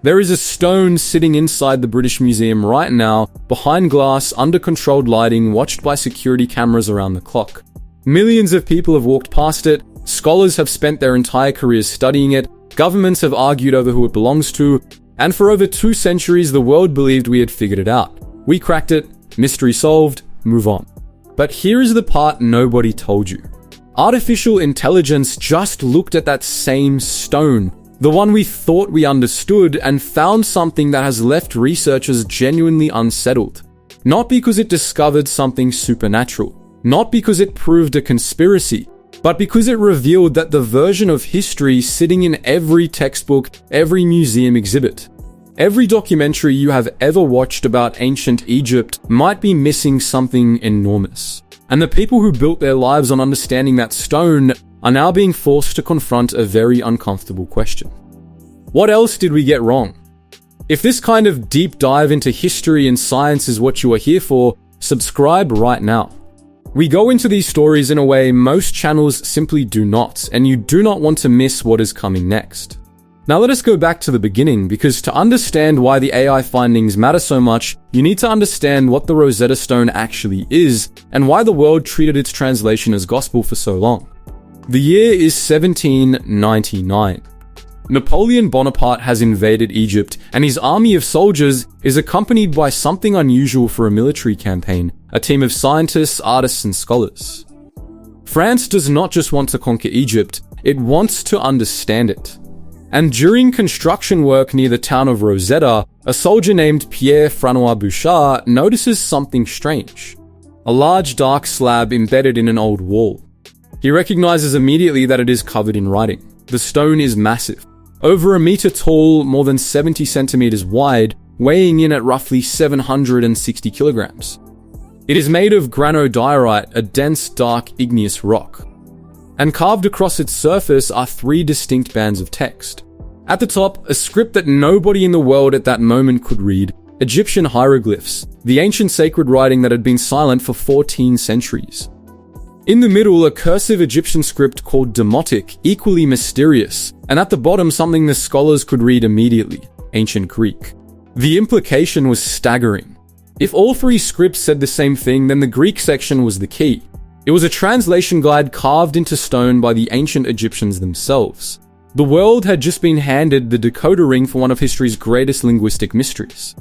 There is a stone sitting inside the British Museum right now, behind glass, under controlled lighting, watched by security cameras around the clock. Millions of people have walked past it, scholars have spent their entire careers studying it, governments have argued over who it belongs to, and for over 2 centuries the world believed we had figured it out. We cracked it, mystery solved, move on. But here is the part nobody told you. Artificial intelligence just looked at that same stone, the one we thought we understood, and found something that has left researchers genuinely unsettled. Not because it discovered something supernatural, not because it proved a conspiracy, but because it revealed that the version of history sitting in every textbook, every museum exhibit, every documentary you have ever watched about ancient Egypt might be missing something enormous. And the people who built their lives on understanding that stone are now being forced to confront a very uncomfortable question. What else did we get wrong? If this kind of deep dive into history and science is what you are here for, subscribe right now. We go into these stories in a way most channels simply do not, and you do not want to miss what is coming next. Now let us go back to the beginning, because to understand why the AI findings matter so much, you need to understand what the Rosetta Stone actually is, and why the world treated its translation as gospel for so long. The year is 1799. Napoleon Bonaparte has invaded Egypt, and his army of soldiers is accompanied by something unusual for a military campaign, a team of scientists, artists, and scholars. France does not just want to conquer Egypt, it wants to understand it. And during construction work near the town of Rosetta, a soldier named Pierre-Francois Bouchard notices something strange. A large dark slab embedded in an old wall. He recognizes immediately that it is covered in writing. The stone is massive. Over a meter tall, more than 70 centimeters wide, weighing in at roughly 760 kilograms. It is made of granodiorite, a dense, dark, igneous rock. And carved across its surface are 3 distinct bands of text. At the top, a script that nobody in the world at that moment could read, Egyptian hieroglyphs, the ancient sacred writing that had been silent for 14 centuries. In the middle, a cursive Egyptian script called Demotic, equally mysterious, and at the bottom something the scholars could read immediately, ancient Greek. The implication was staggering. If all 3 scripts said the same thing, then the Greek section was the key. It was a translation guide carved into stone by the ancient Egyptians themselves. The world had just been handed the decoder ring for one of history's greatest linguistic mysteries.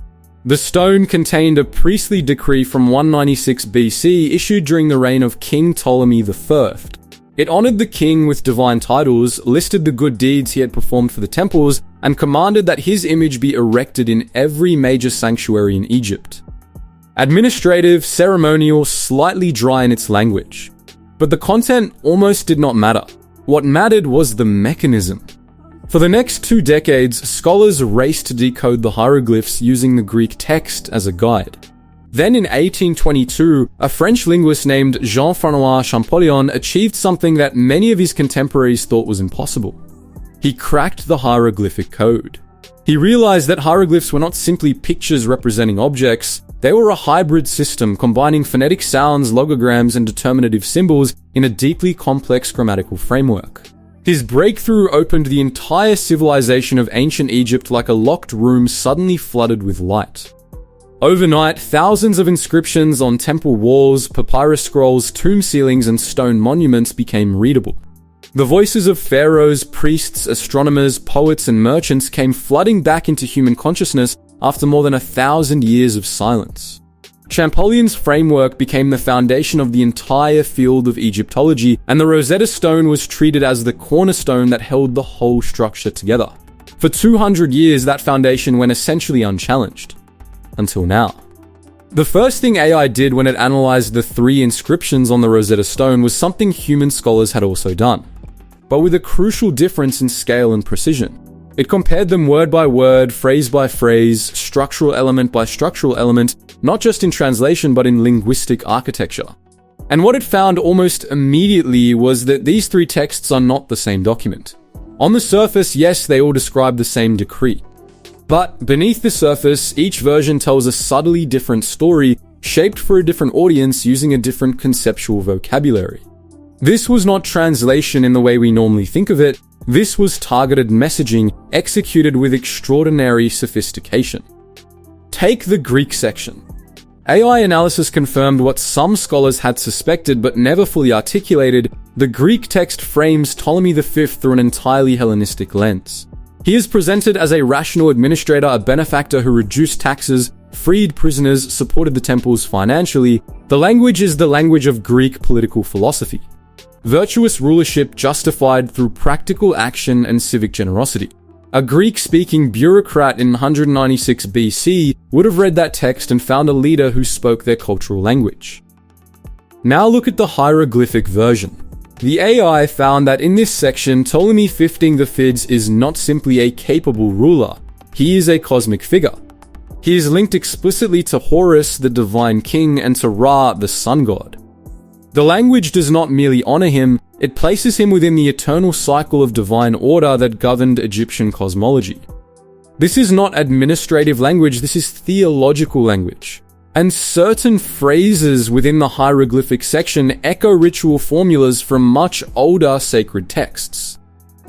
The stone contained a priestly decree from 196 BC issued during the reign of King Ptolemy I. It honored the king with divine titles, listed the good deeds he had performed for the temples, and commanded that his image be erected in every major sanctuary in Egypt. Administrative, ceremonial, slightly dry in its language. But the content almost did not matter. What mattered was the mechanism. For the next 2 decades, scholars raced to decode the hieroglyphs using the Greek text as a guide. Then in 1822, a French linguist named Jean-François Champollion achieved something that many of his contemporaries thought was impossible. He cracked the hieroglyphic code. He realized that hieroglyphs were not simply pictures representing objects, they were a hybrid system combining phonetic sounds, logograms, and determinative symbols in a deeply complex grammatical framework. His breakthrough opened the entire civilization of ancient Egypt like a locked room suddenly flooded with light. Overnight, thousands of inscriptions on temple walls, papyrus scrolls, tomb ceilings, and stone monuments became readable. The voices of pharaohs, priests, astronomers, poets, and merchants came flooding back into human consciousness after more than 1,000 years of silence. Champollion's framework became the foundation of the entire field of Egyptology, and the Rosetta Stone was treated as the cornerstone that held the whole structure together. For 200 years, that foundation went essentially unchallenged. Until now. The first thing AI did when it analyzed the 3 inscriptions on the Rosetta Stone was something human scholars had also done, but with a crucial difference in scale and precision. It compared them word by word, phrase by phrase, structural element by structural element, not just in translation but in linguistic architecture. And what it found almost immediately was that these 3 texts are not the same document. On the surface, yes, they all describe the same decree. But beneath the surface, each version tells a subtly different story, shaped for a different audience using a different conceptual vocabulary. This was not translation in the way we normally think of it. This was targeted messaging executed with extraordinary sophistication. Take the Greek section. AI analysis confirmed what some scholars had suspected but never fully articulated. The Greek text frames Ptolemy V through an entirely Hellenistic lens. He is presented as a rational administrator, a benefactor who reduced taxes, freed prisoners, supported the temples financially. The language is the language of Greek political philosophy. Virtuous rulership justified through practical action and civic generosity. A Greek-speaking bureaucrat in 196 BC would have read that text and found a leader who spoke their cultural language. Now look at the hieroglyphic version. The AI found that in this section, Ptolemy XV the Fids is not simply a capable ruler, he is a cosmic figure. He is linked explicitly to Horus, the divine king, and to Ra, the sun god. The language does not merely honor him, it places him within the eternal cycle of divine order that governed Egyptian cosmology. This is not administrative language, this is theological language. And certain phrases within the hieroglyphic section echo ritual formulas from much older sacred texts,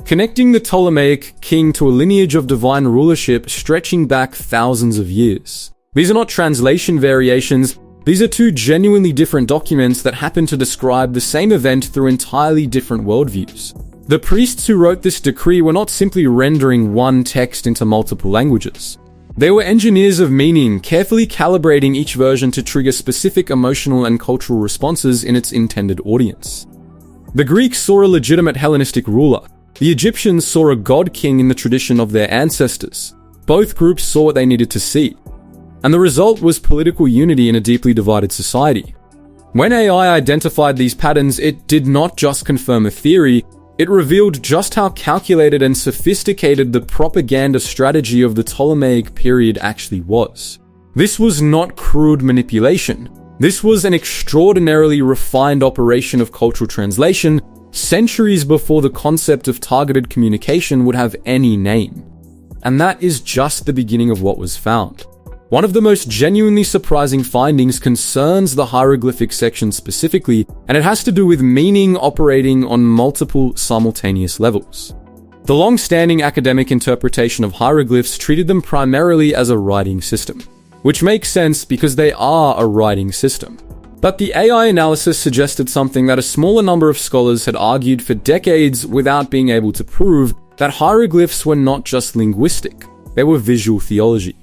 connecting the Ptolemaic king to a lineage of divine rulership stretching back thousands of years. These are not translation variations, these are two genuinely different documents that happen to describe the same event through entirely different worldviews. The priests who wrote this decree were not simply rendering one text into multiple languages. They were engineers of meaning, carefully calibrating each version to trigger specific emotional and cultural responses in its intended audience. The Greeks saw a legitimate Hellenistic ruler. The Egyptians saw a god-king in the tradition of their ancestors. Both groups saw what they needed to see. And the result was political unity in a deeply divided society. When AI identified these patterns, it did not just confirm a theory, it revealed just how calculated and sophisticated the propaganda strategy of the Ptolemaic period actually was. This was not crude manipulation. This was an extraordinarily refined operation of cultural translation, centuries before the concept of targeted communication would have any name. And that is just the beginning of what was found. One of the most genuinely surprising findings concerns the hieroglyphic section specifically, and it has to do with meaning operating on multiple simultaneous levels. The long-standing academic interpretation of hieroglyphs treated them primarily as a writing system, which makes sense because they are a writing system. But the AI analysis suggested something that a smaller number of scholars had argued for decades without being able to prove, that hieroglyphs were not just linguistic, they were visual theology.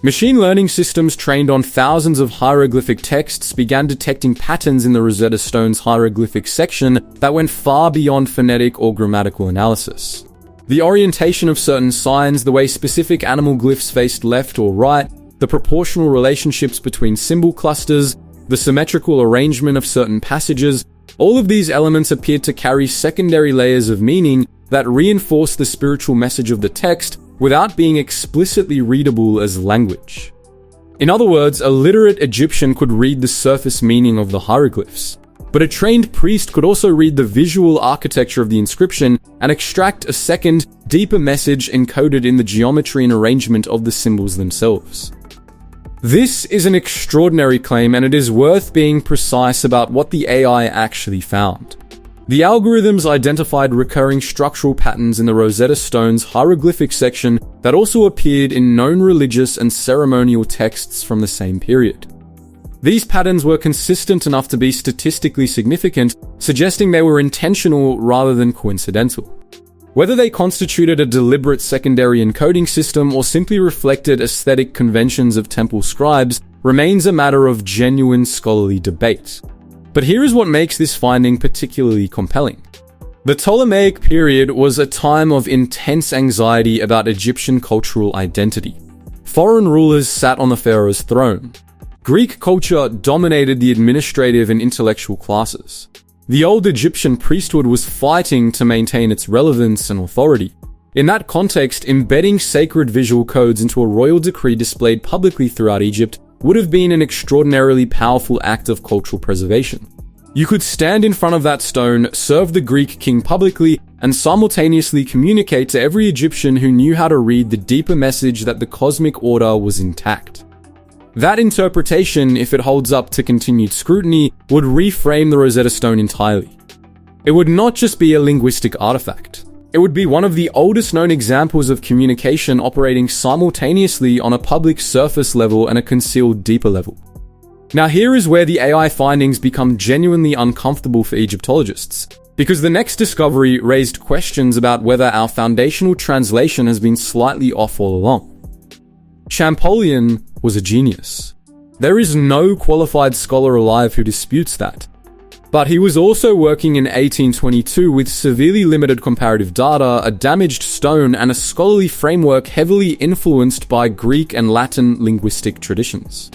Machine learning systems trained on thousands of hieroglyphic texts began detecting patterns in the Rosetta Stone's hieroglyphic section that went far beyond phonetic or grammatical analysis. The orientation of certain signs, the way specific animal glyphs faced left or right, the proportional relationships between symbol clusters, the symmetrical arrangement of certain passages, all of these elements appeared to carry secondary layers of meaning that reinforce the spiritual message of the text without being explicitly readable as language. In other words, a literate Egyptian could read the surface meaning of the hieroglyphs, but a trained priest could also read the visual architecture of the inscription and extract a second, deeper message encoded in the geometry and arrangement of the symbols themselves. This is an extraordinary claim, and it is worth being precise about what the AI actually found. The algorithms identified recurring structural patterns in the Rosetta Stone's hieroglyphic section that also appeared in known religious and ceremonial texts from the same period. These patterns were consistent enough to be statistically significant, suggesting they were intentional rather than coincidental. Whether they constituted a deliberate secondary encoding system or simply reflected aesthetic conventions of temple scribes remains a matter of genuine scholarly debate. But here is what makes this finding particularly compelling. The Ptolemaic period was a time of intense anxiety about Egyptian cultural identity. Foreign rulers sat on the pharaoh's throne. Greek culture dominated the administrative and intellectual classes. The old Egyptian priesthood was fighting to maintain its relevance and authority. In that context, embedding sacred visual codes into a royal decree displayed publicly throughout Egypt would have been an extraordinarily powerful act of cultural preservation. You could stand in front of that stone, serve the Greek king publicly, and simultaneously communicate to every Egyptian who knew how to read the deeper message that the cosmic order was intact. That interpretation, if it holds up to continued scrutiny, would reframe the Rosetta Stone entirely. It would not just be a linguistic artifact. It would be one of the oldest known examples of communication operating simultaneously on a public surface level and a concealed deeper level. Now here is where the AI findings become genuinely uncomfortable for Egyptologists, because the next discovery raised questions about whether our foundational translation has been slightly off all along. Champollion was a genius. There is no qualified scholar alive who disputes that. But he was also working in 1822 with severely limited comparative data, a damaged stone, and a scholarly framework heavily influenced by Greek and Latin linguistic traditions.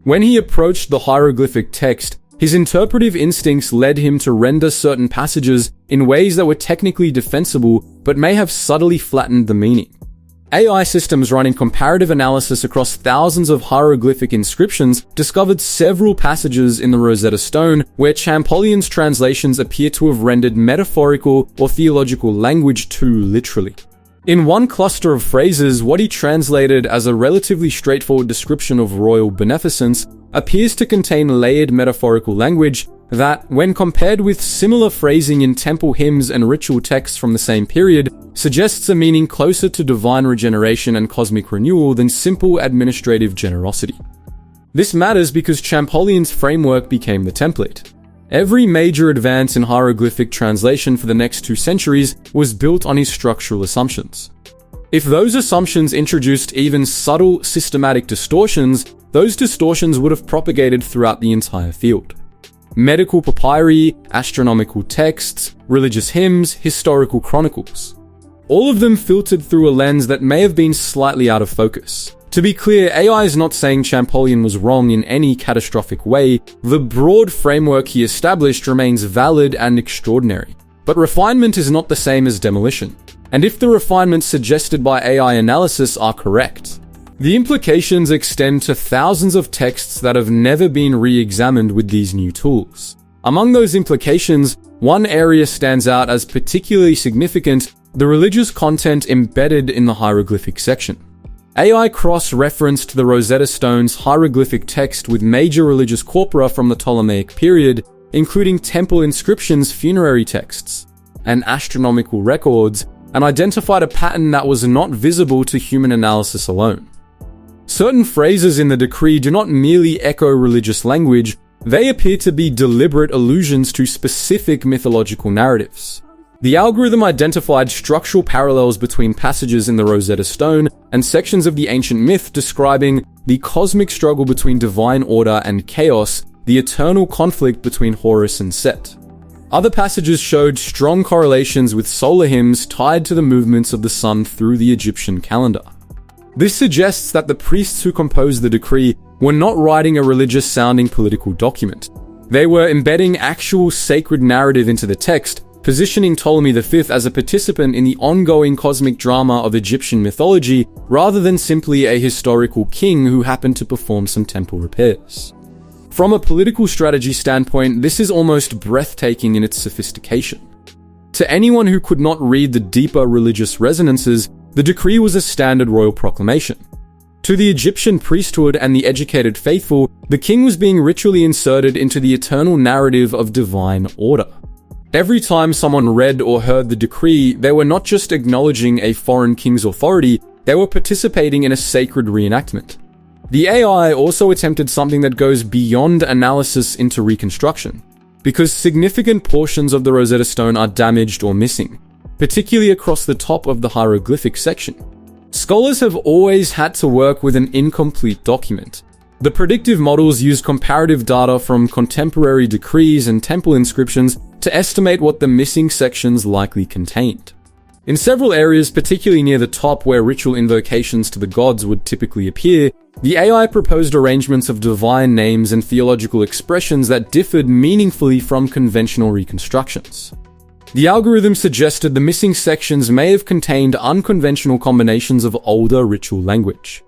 When he approached the hieroglyphic text, his interpretive instincts led him to render certain passages in ways that were technically defensible but may have subtly flattened the meaning. AI systems running comparative analysis across thousands of hieroglyphic inscriptions discovered several passages in the Rosetta Stone where Champollion's translations appear to have rendered metaphorical or theological language too literally. In one cluster of phrases, what he translated as a relatively straightforward description of royal beneficence appears to contain layered metaphorical language that, when compared with similar phrasing in temple hymns and ritual texts from the same period, suggests a meaning closer to divine regeneration and cosmic renewal than simple administrative generosity. This matters because Champollion's framework became the template. Every major advance in hieroglyphic translation for the next 2 centuries was built on his structural assumptions. If those assumptions introduced even subtle systematic distortions, those distortions would have propagated throughout the entire field. Medical papyri, astronomical texts, religious hymns, historical chronicles. All of them filtered through a lens that may have been slightly out of focus. To be clear, AI is not saying Champollion was wrong in any catastrophic way. The broad framework he established remains valid and extraordinary. But refinement is not the same as demolition. And if the refinements suggested by AI analysis are correct, the implications extend to thousands of texts that have never been re-examined with these new tools. Among those implications, one area stands out as particularly significant: the religious content embedded in the hieroglyphic section. AI cross-referenced the Rosetta Stone's hieroglyphic text with major religious corpora from the Ptolemaic period, including temple inscriptions, funerary texts, and astronomical records, and identified a pattern that was not visible to human analysis alone. Certain phrases in the decree do not merely echo religious language, they appear to be deliberate allusions to specific mythological narratives. The algorithm identified structural parallels between passages in the Rosetta Stone and sections of the ancient myth describing the cosmic struggle between divine order and chaos, the eternal conflict between Horus and Set. Other passages showed strong correlations with solar hymns tied to the movements of the sun through the Egyptian calendar. This suggests that the priests who composed the decree were not writing a religious-sounding political document. They were embedding actual sacred narrative into the text, positioning Ptolemy V as a participant in the ongoing cosmic drama of Egyptian mythology rather than simply a historical king who happened to perform some temple repairs. From a political strategy standpoint, this is almost breathtaking in its sophistication. To anyone who could not read the deeper religious resonances, the decree was a standard royal proclamation. To the Egyptian priesthood and the educated faithful, the king was being ritually inserted into the eternal narrative of divine order. Every time someone read or heard the decree, they were not just acknowledging a foreign king's authority, they were participating in a sacred reenactment. The AI also attempted something that goes beyond analysis into reconstruction, because significant portions of the Rosetta Stone are damaged or missing, particularly across the top of the hieroglyphic section. Scholars have always had to work with an incomplete document. The predictive models use comparative data from contemporary decrees and temple inscriptions to estimate what the missing sections likely contained. In several areas, particularly near the top where ritual invocations to the gods would typically appear, the AI proposed arrangements of divine names and theological expressions that differed meaningfully from conventional reconstructions. The algorithm suggested the missing sections may have contained unconventional combinations of older ritual language,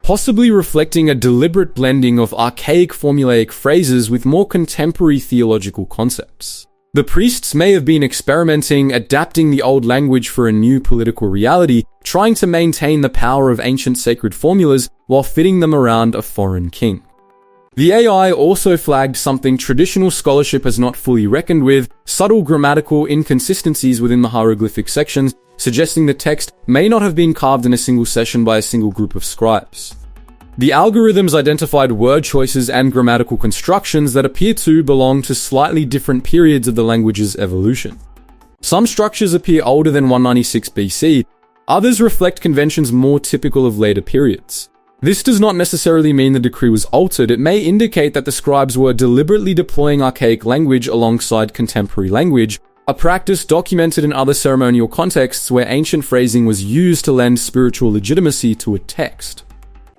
possibly reflecting a deliberate blending of archaic formulaic phrases with more contemporary theological concepts. The priests may have been experimenting, adapting the old language for a new political reality, trying to maintain the power of ancient sacred formulas while fitting them around a foreign king. The AI also flagged something traditional scholarship has not fully reckoned with: subtle grammatical inconsistencies within the hieroglyphic sections, suggesting the text may not have been carved in a single session by a single group of scribes. The algorithms identified word choices and grammatical constructions that appear to belong to slightly different periods of the language's evolution. Some structures appear older than 196 BC, others reflect conventions more typical of later periods. This does not necessarily mean the decree was altered. It may indicate that the scribes were deliberately deploying archaic language alongside contemporary language, a practice documented in other ceremonial contexts where ancient phrasing was used to lend spiritual legitimacy to a text.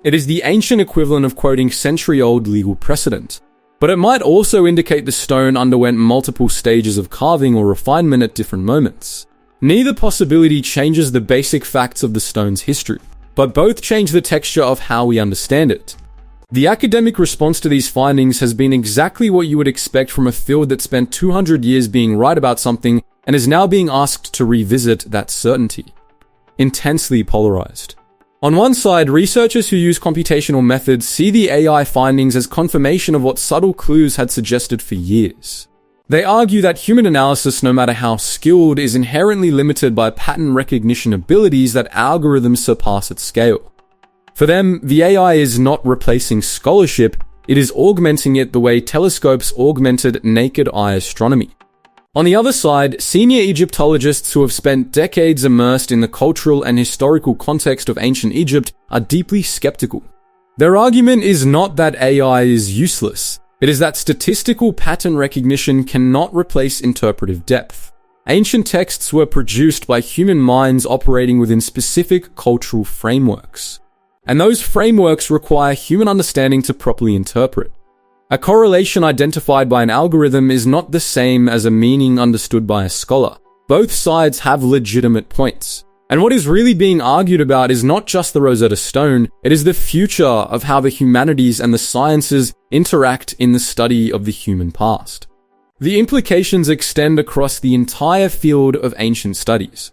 It is the ancient equivalent of quoting century-old legal precedent, but it might also indicate the stone underwent multiple stages of carving or refinement at different moments. Neither possibility changes the basic facts of the stone's history, but both change the texture of how we understand it. The academic response to these findings has been exactly what you would expect from a field that spent 200 years being right about something and is now being asked to revisit that certainty. Intensely polarized. On one side, researchers who use computational methods see the AI findings as confirmation of what subtle clues had suggested for years. They argue that human analysis, no matter how skilled, is inherently limited by pattern recognition abilities that algorithms surpass at scale. For them, the AI is not replacing scholarship, it is augmenting it the way telescopes augmented naked eye astronomy. On the other side, senior Egyptologists who have spent decades immersed in the cultural and historical context of ancient Egypt are deeply skeptical. Their argument is not that AI is useless, it is that statistical pattern recognition cannot replace interpretive depth. Ancient texts were produced by human minds operating within specific cultural frameworks, and those frameworks require human understanding to properly interpret. A correlation identified by an algorithm is not the same as a meaning understood by a scholar. Both sides have legitimate points. And what is really being argued about is not just the Rosetta Stone, it is the future of how the humanities and the sciences interact in the study of the human past. The implications extend across the entire field of ancient studies.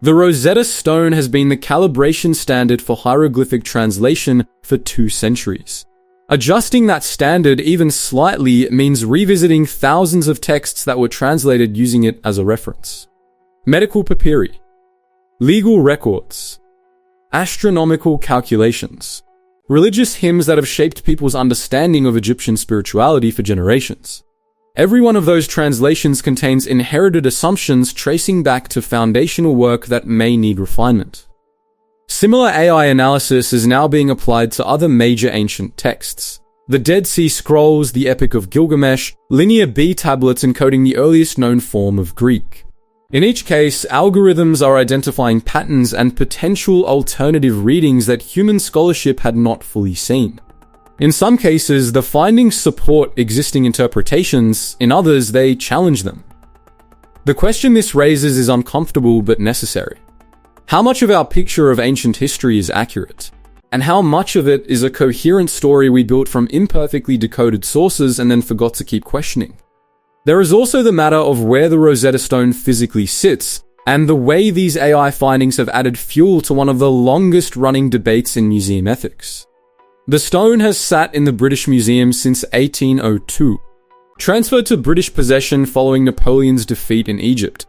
The Rosetta Stone has been the calibration standard for hieroglyphic translation for 2 centuries. Adjusting that standard even slightly means revisiting thousands of texts that were translated using it as a reference. Medical papyri, legal records, astronomical calculations, religious hymns that have shaped people's understanding of Egyptian spirituality for generations. Every one of those translations contains inherited assumptions tracing back to foundational work that may need refinement. Similar AI analysis is now being applied to other major ancient texts. The Dead Sea Scrolls, the Epic of Gilgamesh, Linear B tablets encoding the earliest known form of Greek. In each case, algorithms are identifying patterns and potential alternative readings that human scholarship had not fully seen. In some cases, the findings support existing interpretations, in others, they challenge them. The question this raises is uncomfortable but necessary. How much of our picture of ancient history is accurate? And how much of it is a coherent story we built from imperfectly decoded sources and then forgot to keep questioning? There is also the matter of where the Rosetta Stone physically sits, and the way these AI findings have added fuel to one of the longest-running debates in museum ethics. The stone has sat in the British Museum since 1802, transferred to British possession following Napoleon's defeat in Egypt.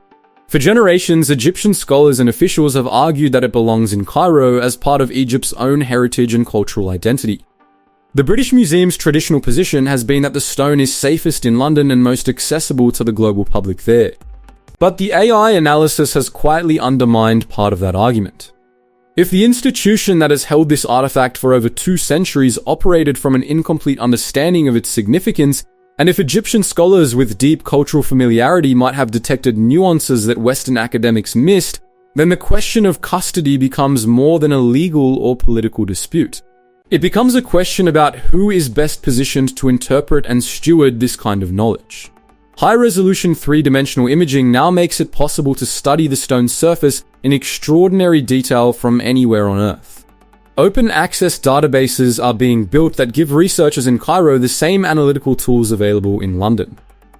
For generations, Egyptian scholars and officials have argued that it belongs in Cairo as part of Egypt's own heritage and cultural identity. The British Museum's traditional position has been that the stone is safest in London and most accessible to the global public there. But the AI analysis has quietly undermined part of that argument. If the institution that has held this artifact for over 2 centuries operated from an incomplete understanding of its significance, and if Egyptian scholars with deep cultural familiarity might have detected nuances that Western academics missed, then the question of custody becomes more than a legal or political dispute. It becomes a question about who is best positioned to interpret and steward this kind of knowledge. High-resolution 3-dimensional imaging now makes it possible to study the stone's surface in extraordinary detail from anywhere on Earth. Open access databases are being built that give researchers in Cairo the same analytical tools available in London.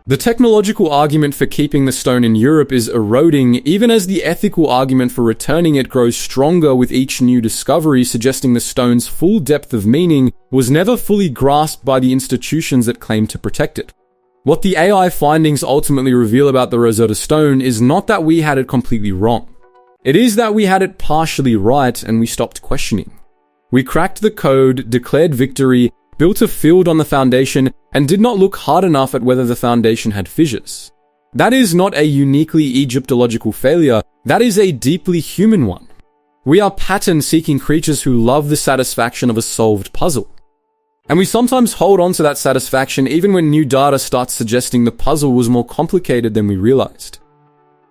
The technological argument for keeping the stone in Europe is eroding, even as the ethical argument for returning it grows stronger with each new discovery, suggesting the stone's full depth of meaning was never fully grasped by the institutions that claim to protect it. What the AI findings ultimately reveal about the Rosetta Stone is not that we had it completely wrong. It is that we had it partially right and we stopped questioning. We cracked the code, declared victory, built a field on the foundation, and did not look hard enough at whether the foundation had fissures. That is not a uniquely Egyptological failure, that is a deeply human one. We are pattern-seeking creatures who love the satisfaction of a solved puzzle. And we sometimes hold on to that satisfaction even when new data starts suggesting the puzzle was more complicated than we realized.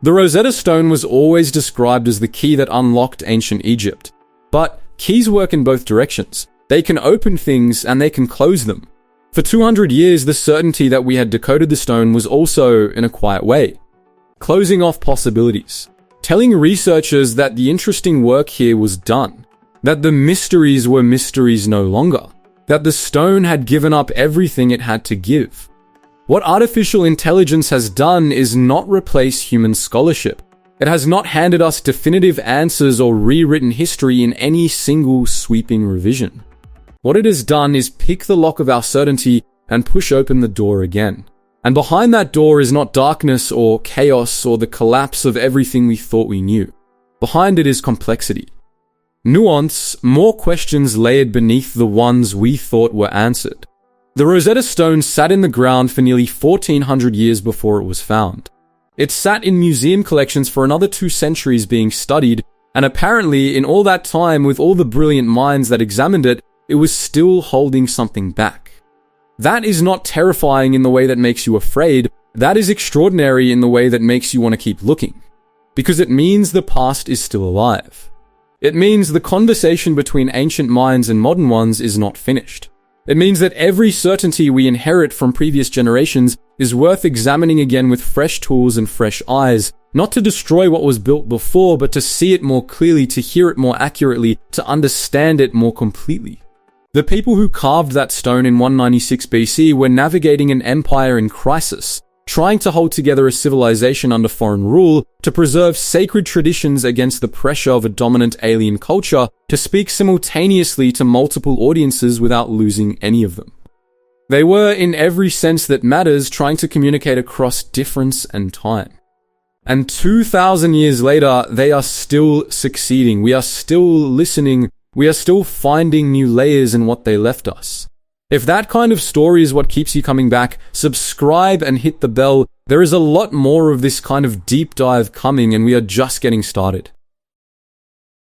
The Rosetta Stone was always described as the key that unlocked ancient Egypt. But keys work in both directions. They can open things and they can close them. For 200 years, the certainty that we had decoded the stone was also in a quiet way, closing off possibilities, telling researchers that the interesting work here was done, that the mysteries were mysteries no longer, that the stone had given up everything it had to give. What artificial intelligence has done is not replace human scholarship. It has not handed us definitive answers or rewritten history in any single sweeping revision. What it has done is pick the lock of our certainty and push open the door again. And behind that door is not darkness or chaos or the collapse of everything we thought we knew. Behind it is complexity. Nuance, more questions layered beneath the ones we thought were answered. The Rosetta Stone sat in the ground for nearly 1400 years before it was found. It sat in museum collections for another 2 centuries being studied, and apparently in all that time, with all the brilliant minds that examined it, it was still holding something back. That is not terrifying in the way that makes you afraid, that is extraordinary in the way that makes you want to keep looking. Because it means the past is still alive. It means the conversation between ancient minds and modern ones is not finished. It means that every certainty we inherit from previous generations is worth examining again with fresh tools and fresh eyes, not to destroy what was built before, but to see it more clearly, to hear it more accurately, to understand it more completely. The people who carved that stone in 196 BC were navigating an empire in crisis, trying to hold together a civilization under foreign rule, to preserve sacred traditions against the pressure of a dominant alien culture, to speak simultaneously to multiple audiences without losing any of them. They were, in every sense that matters, trying to communicate across difference and time. And 2,000 years later, they are still succeeding. We are still listening. We are still finding new layers in what they left us. If that kind of story is what keeps you coming back, subscribe and hit the bell. There is a lot more of this kind of deep dive coming, and we are just getting started.